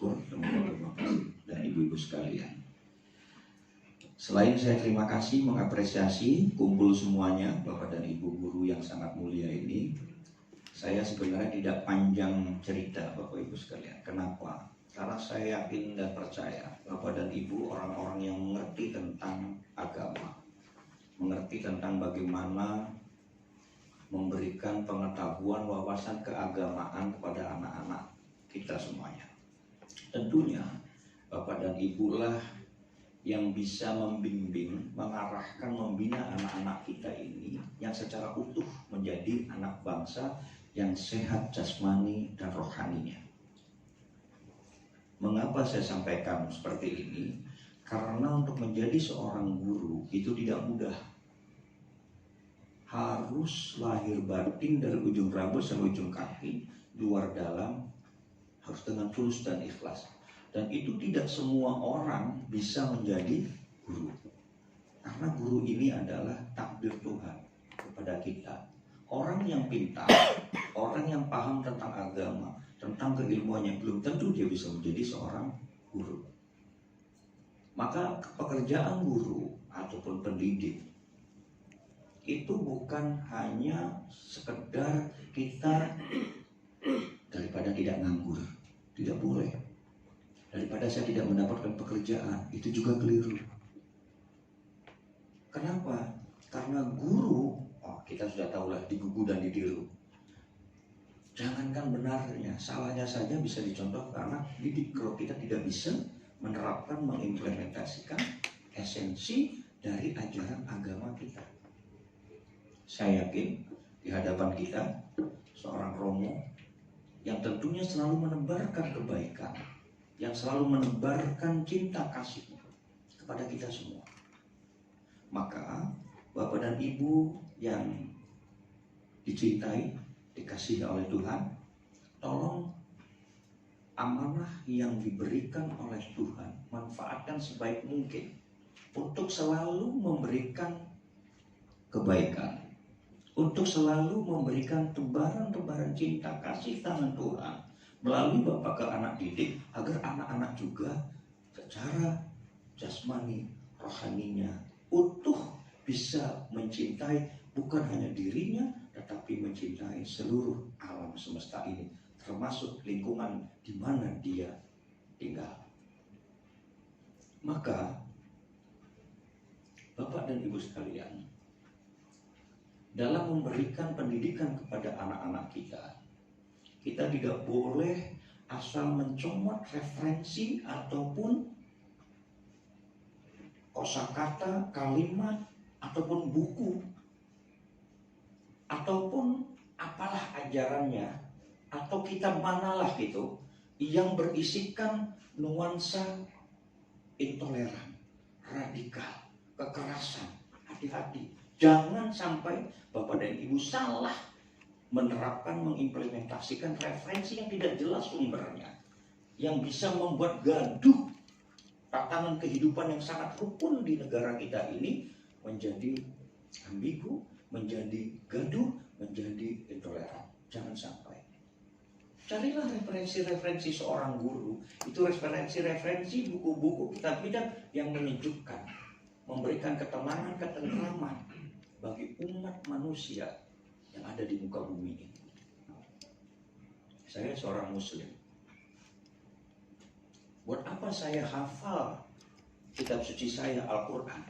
syukur dan berterima kasih. Dan ibu-ibu sekalian, selain saya terima kasih mengapresiasi kumpul semuanya Bapak dan Ibu guru yang sangat mulia ini, saya sebenarnya tidak panjang cerita Bapak Ibu sekalian. Kenapa? Karena saya yakin dan percaya Bapak dan Ibu orang-orang yang mengerti tentang agama, mengerti tentang bagaimana memberikan pengetahuan wawasan keagamaan kepada anak-anak kita semuanya. Tentunya Bapak dan Ibu lah yang bisa membimbing, mengarahkan, membina anak-anak kita ini yang secara utuh menjadi anak bangsa yang sehat jasmani dan rohaninya. Mengapa saya sampaikan seperti ini? Karena untuk menjadi seorang guru itu tidak mudah. Harus lahir batin dari ujung rambut sampai ujung kaki, luar dalam, harus dengan tulus dan ikhlas. Dan itu tidak semua orang bisa menjadi guru. Karena guru ini adalah takdir Tuhan kepada kita. Orang yang pintar, orang yang paham tentang agama, tentang keilmuannya, belum tentu dia bisa menjadi seorang guru. Maka pekerjaan guru ataupun pendidik itu bukan hanya sekedar kita daripada tidak nganggur, tidak boleh. Daripada saya tidak mendapatkan pekerjaan, itu juga keliru. Kenapa? Karena guru, kita sudah tahulah digugu dan ditiru. Jangankan benarnya, salahnya saja bisa dicontoh karena didik. Kalau kita tidak bisa menerapkan, mengimplementasikan esensi dari ajaran agama kita. Saya yakin di hadapan kita seorang Romo yang tentunya selalu menebarkan kebaikan, yang selalu menebarkan cinta kasih kepada kita semua. Maka Bapak dan Ibu yang dicintai, dikasihi oleh Tuhan, tolong amanah yang diberikan oleh Tuhan manfaatkan sebaik mungkin untuk selalu memberikan kebaikan, untuk selalu memberikan tebaran-tebaran cinta kasih tangan Tuhan melalui Bapak ke anak didik, agar anak-anak juga secara jasmani, rohaninya utuh bisa mencintai bukan hanya dirinya, tetapi mencintai seluruh alam semesta ini, termasuk lingkungan di mana dia tinggal. Maka Bapak dan Ibu sekalian, dalam memberikan pendidikan kepada anak-anak kita, kita tidak boleh asal mencomot referensi ataupun kosakata, kalimat, ataupun buku, ataupun apalah ajarannya, atau kitab manalah gitu, yang berisikan nuansa intoleran, radikal, kekerasan. Hati-hati, jangan sampai Bapak dan Ibu salah menerapkan, mengimplementasikan referensi yang tidak jelas sumbernya, yang bisa membuat gaduh tatanan kehidupan yang sangat rukun di negara kita ini menjadi ambigu, menjadi gaduh, menjadi intoleran. Jangan sampai. Carilah referensi-referensi seorang guru, itu referensi-referensi buku-buku, kitab-kitab yang menyejukkan, memberikan ketenangan, ketentraman bagi umat manusia yang ada di muka bumi ini. Saya seorang Muslim. Buat apa saya hafal kitab suci saya, Al-Quran?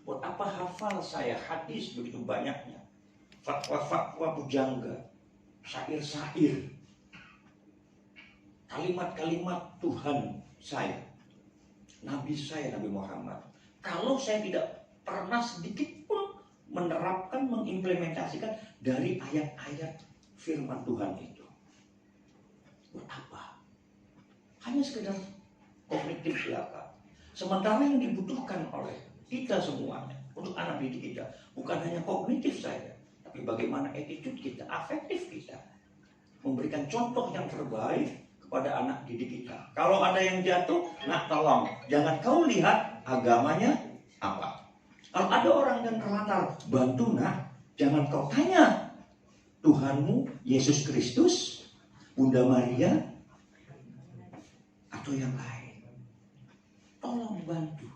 Buat apa hafal saya hadis begitu banyaknya? Fatwa-fatwa pujangga, syair-syair, kalimat-kalimat Tuhan saya, Nabi saya, Nabi Muhammad. Kalau saya tidak pernah sedikit pun menerapkan, mengimplementasikan dari ayat-ayat firman Tuhan itu, buat apa? Hanya sekedar kognitif belaka. Sementara yang dibutuhkan oleh kita semuanya untuk anak didik kita bukan hanya kognitif saja, tapi bagaimana attitude kita, afektif kita, memberikan contoh yang terbaik kepada anak didik kita. Kalau ada yang jatuh, nak tolong, jangan kau lihat agamanya apa. Kalau ada orang yang terlantar, bantu nak, jangan kau tanya Tuhanmu Yesus Kristus, Bunda Maria, atau yang lain. Tolong bantu.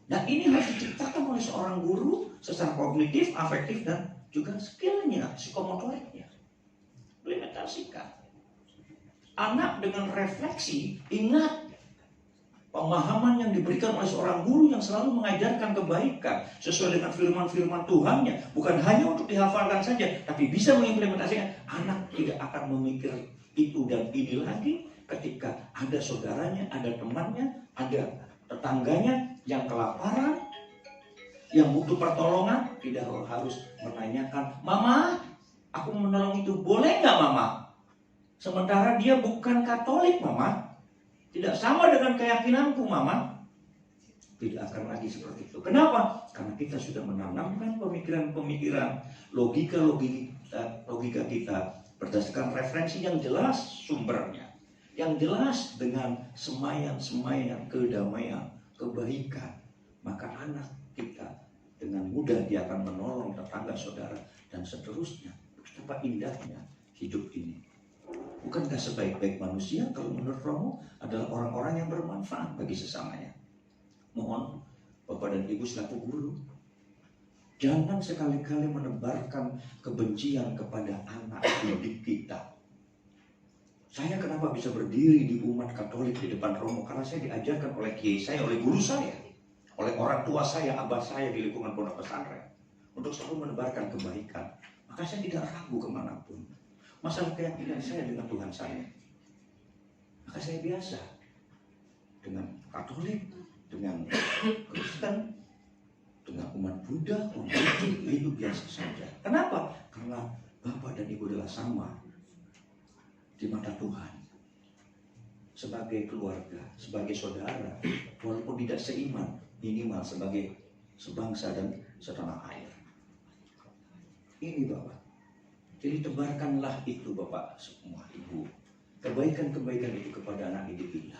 Dan ini harus diciptakan oleh seorang guru secara kognitif, afektif, dan juga skillnya, psikomotoriknya. Implementasikan. Anak dengan refleksi, ingat pemahaman yang diberikan oleh seorang guru yang selalu mengajarkan kebaikan sesuai dengan firman-firman Tuhannya, bukan hanya untuk dihafalkan saja, tapi bisa mengimplementasikan. Anak tidak akan memikir itu dan ini lagi ketika ada saudaranya, ada temannya, ada tetangganya yang kelaparan, yang butuh pertolongan. Tidak harus menanyakan, "Mama, aku menolong itu, boleh nggak Mama?" Sementara dia bukan Katolik, Mama. Tidak sama dengan keyakinanku, Mama. Tidak akan lagi seperti itu. Kenapa? Karena kita sudah menanamkan pemikiran-pemikiran, logika kita berdasarkan referensi yang jelas sumbernya. Yang jelas dengan semaian kedamaian, kebaikan. Maka anak kita dengan mudah dia akan menolong tetangga, saudara, dan seterusnya. Betapa indahnya hidup ini. Bukankah sebaik-baik manusia kalau menurut Romo adalah orang-orang yang bermanfaat bagi sesamanya? Mohon Bapak dan Ibu selaku guru, jangan sekali-kali menebarkan kebencian kepada anak didik kita. Saya kenapa bisa berdiri di umat Katolik di depan Romo? Karena saya diajarkan oleh kiai saya, oleh guru saya, oleh orang tua saya, abah saya di lingkungan pondok pesantren, untuk selalu menebarkan kebaikan. Maka saya tidak ragu kemanapun. Masalah keyakinan saya dengan Tuhan saya, maka saya biasa dengan Katolik, dengan Kristen, dengan umat Buddha, umat Hindu, itu biasa saja. Kenapa? Karena Bapak dan Ibu adalah sama di mata Tuhan. Sebagai keluarga, sebagai saudara, walaupun tidak seiman, minimal sebagai sebangsa dan setanah air. Ini Bapak. Jadi tebarkanlah itu Bapak semua, Ibu. Kebaikan-kebaikan itu kepada anak didik kita.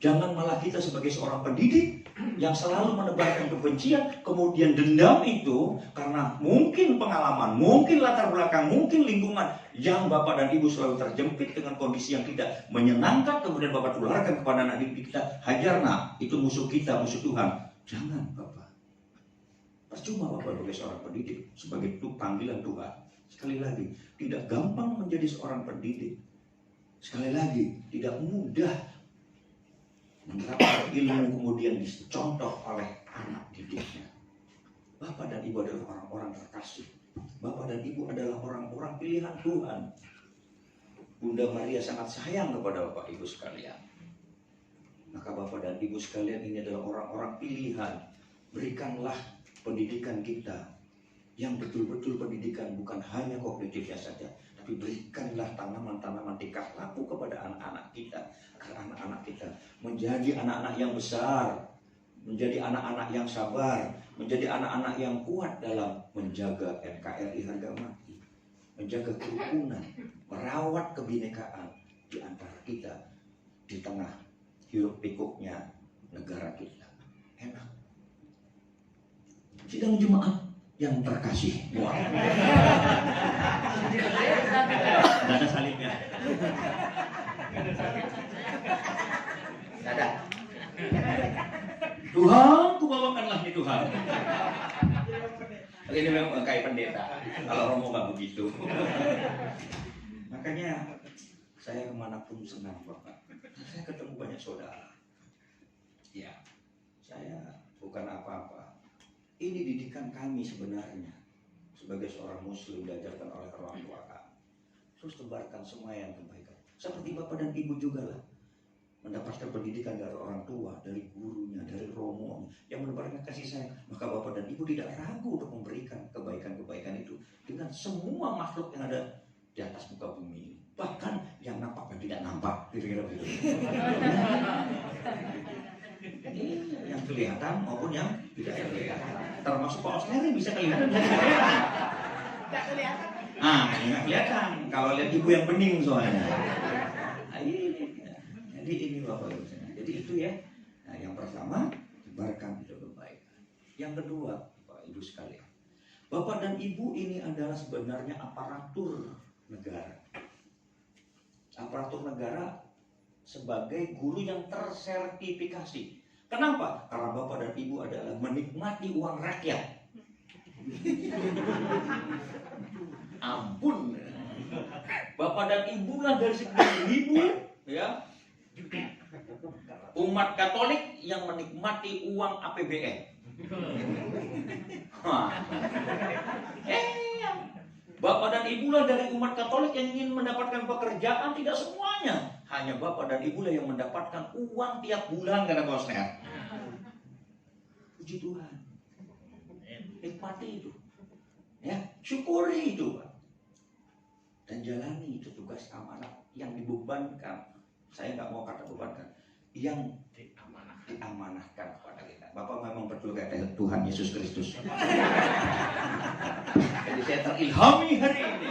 Jangan malah kita sebagai seorang pendidik yang selalu menebarkan kebencian, kemudian dendam itu karena mungkin pengalaman, mungkin latar belakang, mungkin lingkungan yang Bapak dan Ibu selalu terjepit dengan kondisi yang tidak menyenangkan, kemudian Bapak tularkan kepada anak didik kita. Hajar nak, itu musuh kita, musuh Tuhan. Jangan Bapak. Percuma Bapak sebagai seorang pendidik, sebagai panggilan Tuhan. Sekali lagi, tidak gampang menjadi seorang pendidik. Sekali lagi, tidak mudah menerapkan ilmu kemudian dicontoh oleh anak didiknya. Bapak dan Ibu adalah orang-orang terkasih. Bapak dan Ibu adalah orang-orang pilihan Tuhan. Bunda Maria sangat sayang kepada Bapak Ibu sekalian. Maka Bapak dan Ibu sekalian ini adalah orang-orang pilihan. Berikanlah pendidikan kita yang betul-betul pendidikan, bukan hanya kognitifnya saja, tapi berikanlah tanaman-tanaman tingkah laku kepada anak-anak kita, agar anak-anak kita menjadi anak-anak yang besar, menjadi anak-anak yang sabar, menjadi anak-anak yang kuat dalam menjaga NKRI harga mati, menjaga kerukunan, merawat kebinekaan di antara kita di tengah hiruk pikuknya negara kita. Enak. Sidang Jumat yang terkasih, wah, ada salibnya, ada. Tuhan, kubawakanlah nih Tuhan. Ini memang kayak pendeta. Kalau Romo nggak begitu. Makanya saya kemanapun senang Bapak. Saya ketemu banyak saudara. Ya, saya bukan apa-apa. Ini didikan kami sebenarnya sebagai seorang muslim diajarkan oleh orang tua kami. Terus tebarkan semua yang kebaikan. Seperti Bapak dan Ibu juga lah. Mendapatkan pendidikan dari orang tua, dari gurunya, dari romonya yang menebarkan kasih sayang. Maka Bapak dan Ibu tidak ragu untuk memberikan kebaikan-kebaikan itu dengan semua makhluk yang ada di atas muka bumi ini. Bahkan yang nampak dan tidak nampak. Kira-kira begitu. Yang kelihatan maupun yang tidak kelihatan. Termasuk Pak Osleri bisa kelihatan. Tidak kelihatan. Ini nggak kelihatan. Kalau lihat ibu yang bening soalnya. Jadi ini Bapak Ibu. Jadi itu ya. Nah, yang pertama tebarkan itu kebaikan. Yang kedua, Bapak Ibu sekalian, Bapak dan Ibu ini adalah sebenarnya aparatur negara. Aparatur negara sebagai guru yang tersertifikasi. Kenapa? Karena Bapak dan Ibu adalah menikmati uang rakyat. Ampun. Bapak dan Ibu lah dari sekian ribu, ya, umat Katolik yang menikmati uang APBN. Bapak dan Ibu lah dari umat Katolik yang ingin mendapatkan pekerjaan. Tidak semuanya. Hanya Bapak dan Ibu lah yang mendapatkan uang tiap bulan, kata Kosner. Puji Tuhan. Nikmati itu. Ya, syukuri itu, Pak. Dan jalani itu tugas amanah yang dibebankan. Saya nggak mau kata bebankan. Yang diamanahkan kepada kita. Bapak memang betul kata Tuhan Yesus Kristus. Jadi saya terilhami hari ini